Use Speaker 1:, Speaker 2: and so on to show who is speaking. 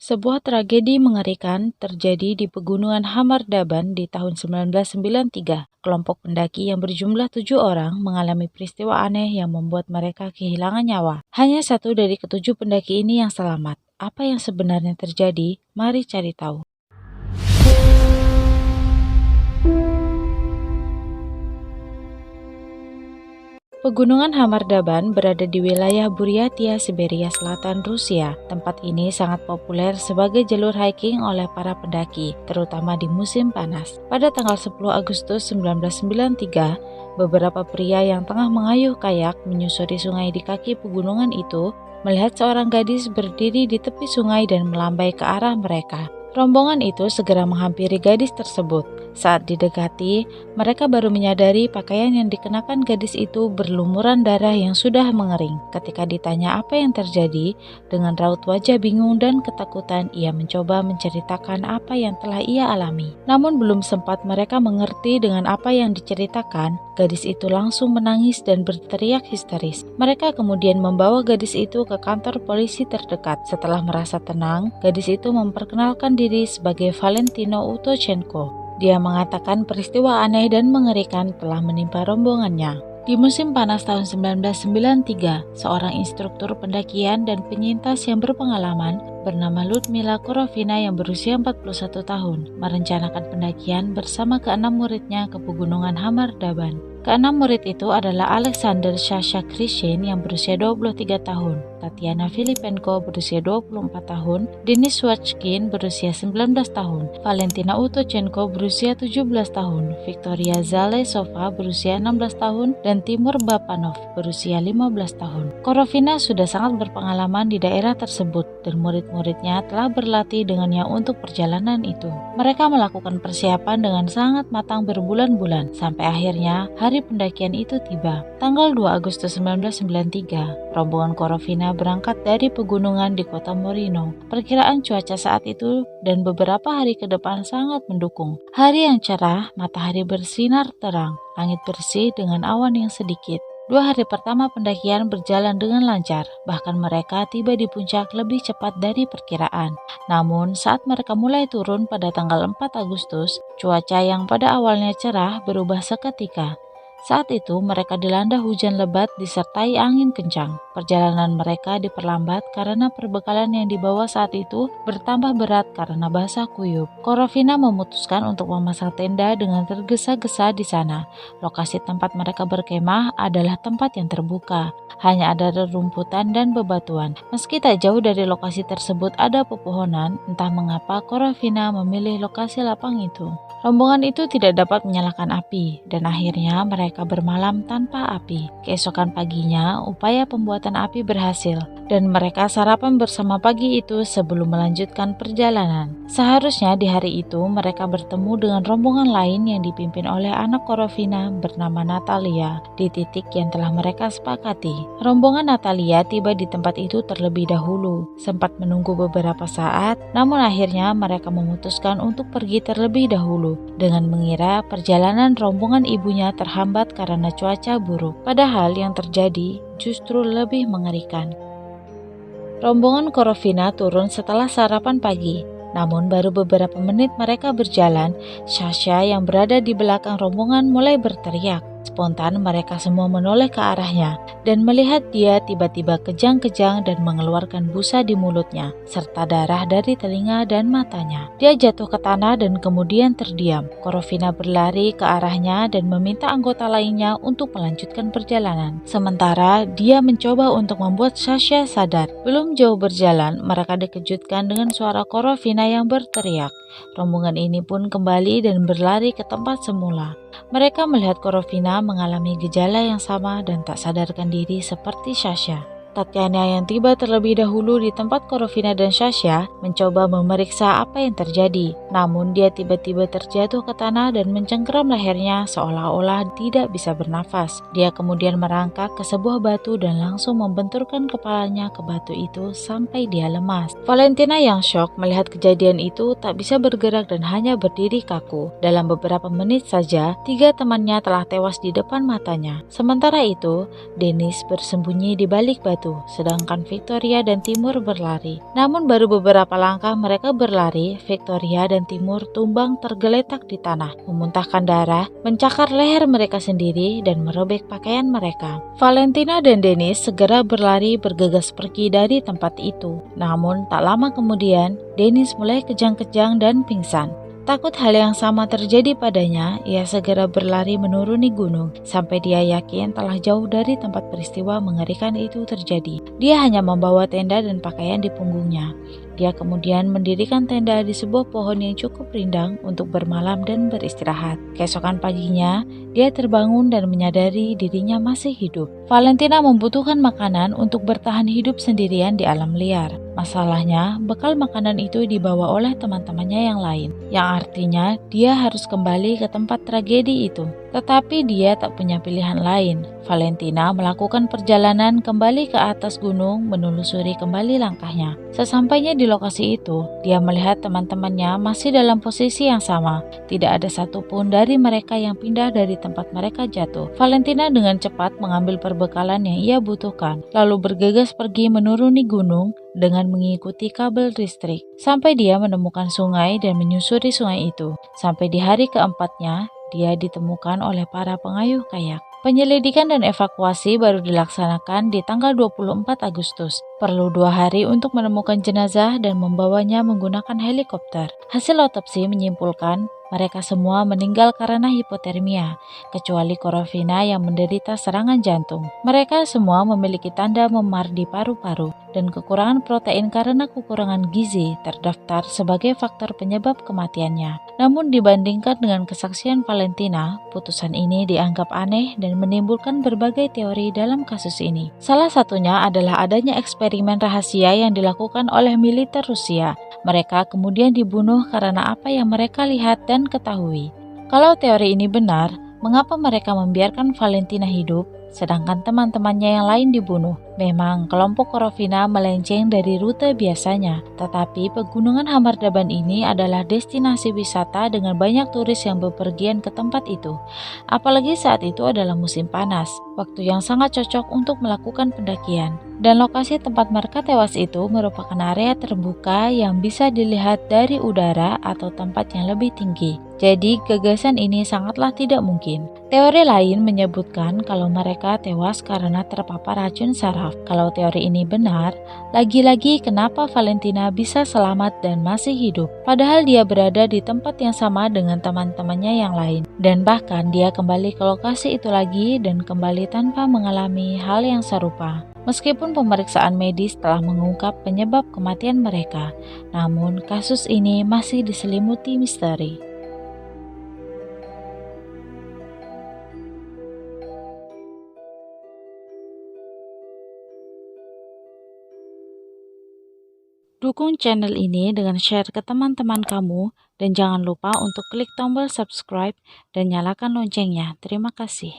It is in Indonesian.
Speaker 1: Sebuah tragedi mengerikan terjadi di Pegunungan Hamardaban di tahun 1993. Kelompok pendaki yang berjumlah 7 orang mengalami peristiwa aneh yang membuat mereka kehilangan nyawa. Hanya satu dari ketujuh pendaki ini yang selamat. Apa yang sebenarnya terjadi? Mari cari tahu. Pegunungan Hamardaban berada di wilayah Buryatia, Siberia Selatan, Rusia. Tempat ini sangat populer sebagai jalur hiking oleh para pendaki, terutama di musim panas. Pada tanggal 10 Agustus 1993, beberapa pria yang tengah mengayuh kayak menyusuri sungai di kaki pegunungan itu melihat seorang gadis berdiri di tepi sungai dan melambai ke arah mereka. Rombongan itu segera menghampiri gadis tersebut. Saat didekati, mereka baru menyadari pakaian yang dikenakan gadis itu berlumuran darah yang sudah mengering. Ketika ditanya apa yang terjadi, dengan raut wajah bingung dan ketakutan, ia mencoba menceritakan apa yang telah ia alami. Namun belum sempat mereka mengerti dengan apa yang diceritakan, gadis itu langsung menangis dan berteriak histeris. Mereka kemudian membawa gadis itu ke kantor polisi terdekat. Setelah merasa tenang, gadis itu memperkenalkan diri sebagai Valentino Utochenko. Dia mengatakan peristiwa aneh dan mengerikan telah menimpa rombongannya. Di musim panas tahun 1993, seorang instruktur pendakian dan penyintas yang berpengalaman bernama Ludmila Korovina yang berusia 41 tahun merencanakan pendakian bersama keenam muridnya ke Pegunungan Hamardaban. Keenam murid itu adalah Alexander Sasha Krishin yang berusia 23 tahun, Tatiana Filipenko berusia 24 tahun, Denis Swatchkin berusia 19 tahun, Valentina Utochenko berusia 17 tahun, Victoria Zalesova berusia 16 tahun, dan Timur Bapanov berusia 15 tahun. Korovina sudah sangat berpengalaman di daerah tersebut dan murid-muridnya telah berlatih dengannya untuk perjalanan itu. Mereka melakukan persiapan dengan sangat matang berbulan-bulan sampai akhirnya hari pendakian itu tiba. Tanggal 2 Agustus 1993, rombongan Korovina berangkat dari pegunungan di kota Morino. Perkiraan cuaca saat itu dan beberapa hari ke depan sangat mendukung. Hari yang cerah, matahari bersinar terang, langit bersih dengan awan yang sedikit. 2 hari pertama pendakian berjalan dengan lancar, bahkan mereka tiba di puncak lebih cepat dari perkiraan. Namun, saat mereka mulai turun pada tanggal 4 Agustus, cuaca yang pada awalnya cerah berubah seketika. Saat itu mereka dilanda hujan lebat disertai angin kencang. Perjalanan mereka diperlambat karena perbekalan yang dibawa saat itu bertambah berat karena basah kuyup. Korovina memutuskan untuk memasang tenda dengan tergesa-gesa di sana. Lokasi tempat mereka berkemah adalah tempat yang terbuka. Hanya ada rerumputan dan bebatuan. Meski tak jauh dari lokasi tersebut ada pepohonan, entah mengapa Korovina memilih lokasi lapang itu. Rombongan itu tidak dapat menyalakan api, dan akhirnya mereka bermalam tanpa api. Keesokan paginya, upaya pembuatan api berhasil, dan mereka sarapan bersama pagi itu sebelum melanjutkan perjalanan. Seharusnya di hari itu mereka bertemu dengan rombongan lain yang dipimpin oleh anak Korovina bernama Natalia di titik yang telah mereka sepakati. Rombongan Natalia tiba di tempat itu terlebih dahulu, sempat menunggu beberapa saat, namun akhirnya mereka memutuskan untuk pergi terlebih dahulu dengan mengira perjalanan rombongan ibunya terhambat karena cuaca buruk. Padahal yang terjadi justru lebih mengerikan. Rombongan Korovina turun setelah sarapan pagi. Namun baru beberapa menit mereka berjalan, Sasha yang berada di belakang rombongan mulai berteriak. Spontan mereka semua menoleh ke arahnya dan melihat dia tiba-tiba kejang-kejang dan mengeluarkan busa di mulutnya, serta darah dari telinga dan matanya. Dia jatuh ke tanah dan kemudian terdiam. Korovina berlari ke arahnya dan meminta anggota lainnya untuk melanjutkan perjalanan. Sementara dia mencoba untuk membuat Sasha sadar. Belum jauh berjalan, mereka dikejutkan dengan suara Korovina yang berteriak. Rombongan ini pun kembali dan berlari ke tempat semula. Mereka melihat Korovina mengalami gejala yang sama dan tak sadarkan diri seperti Sasha. Tatiana yang tiba terlebih dahulu di tempat Korovina dan Sasha mencoba memeriksa apa yang terjadi. Namun dia tiba-tiba terjatuh ke tanah dan mencengkeram lehernya seolah-olah tidak bisa bernafas. Dia kemudian merangkak ke sebuah batu dan langsung membenturkan kepalanya ke batu itu sampai dia lemas. Valentina yang shock melihat kejadian itu tak bisa bergerak dan hanya berdiri kaku. Dalam beberapa menit saja, 3 temannya telah tewas di depan matanya. Sementara itu, Denis bersembunyi di balik batu itu, sedangkan Victoria dan Timur berlari. Namun baru beberapa langkah mereka berlari, Victoria dan Timur tumbang tergeletak di tanah, memuntahkan darah, mencakar leher mereka sendiri dan merobek pakaian mereka. Valentina dan Dennis segera berlari bergegas pergi dari tempat itu. Namun tak lama kemudian, Dennis mulai kejang-kejang dan pingsan. Takut hal yang sama terjadi padanya, ia segera berlari menuruni gunung sampai dia yakin telah jauh dari tempat peristiwa mengerikan itu terjadi. Dia hanya membawa tenda dan pakaian di punggungnya. Dia kemudian mendirikan tenda di sebuah pohon yang cukup rindang untuk bermalam dan beristirahat. Keesokan paginya, dia terbangun dan menyadari dirinya masih hidup. Valentina membutuhkan makanan untuk bertahan hidup sendirian di alam liar. Masalahnya, bekal makanan itu dibawa oleh teman-temannya yang lain, yang artinya dia harus kembali ke tempat tragedi itu. Tetapi dia tak punya pilihan lain. Valentina melakukan perjalanan kembali ke atas gunung menelusuri kembali langkahnya. Sesampainya di lokasi itu, dia melihat teman-temannya masih dalam posisi yang sama. Tidak ada satupun dari mereka yang pindah dari tempat mereka jatuh. Valentina dengan cepat mengambil perbekalan yang ia butuhkan, lalu bergegas pergi menuruni gunung dengan mengikuti kabel listrik. Sampai dia menemukan sungai dan menyusuri sungai itu. Sampai di hari keempatnya, dia ditemukan oleh para pengayuh kayak. Penyelidikan dan evakuasi baru dilaksanakan di tanggal 24 Agustus. Perlu 2 hari untuk menemukan jenazah dan membawanya menggunakan helikopter. Hasil otopsi menyimpulkan mereka semua meninggal karena hipotermia, kecuali Korovina yang menderita serangan jantung. Mereka semua memiliki tanda memar di paru-paru dan kekurangan protein karena kekurangan gizi terdaftar sebagai faktor penyebab kematiannya. Namun dibandingkan dengan kesaksian Valentina, putusan ini dianggap aneh dan menimbulkan berbagai teori dalam kasus ini. Salah satunya adalah adanya eksperimen rahasia yang dilakukan oleh militer Rusia. Mereka kemudian dibunuh karena apa yang mereka lihat dan ketahui. Kalau teori ini benar, mengapa mereka membiarkan Valentina hidup, sedangkan teman-temannya yang lain dibunuh? Memang kelompok Korovina melenceng dari rute biasanya, tetapi pegunungan Hamardaban ini adalah destinasi wisata dengan banyak turis yang bepergian ke tempat itu. Apalagi saat itu adalah musim panas, waktu yang sangat cocok untuk melakukan pendakian. Dan lokasi tempat mereka tewas itu merupakan area terbuka yang bisa dilihat dari udara atau tempat yang lebih tinggi. Jadi gagasan ini sangatlah tidak mungkin. Teori lain menyebutkan kalau mereka tewas karena terpapar racun saraf. Kalau teori ini benar, lagi-lagi kenapa Valentina bisa selamat dan masih hidup, padahal dia berada di tempat yang sama dengan teman-temannya yang lain. Dan bahkan dia kembali ke lokasi itu lagi dan kembali tanpa mengalami hal yang serupa. Meskipun pemeriksaan medis telah mengungkap penyebab kematian mereka, namun kasus ini masih diselimuti misteri. Dukung channel ini dengan share ke teman-teman kamu dan jangan lupa untuk klik tombol subscribe dan nyalakan loncengnya. Terima kasih.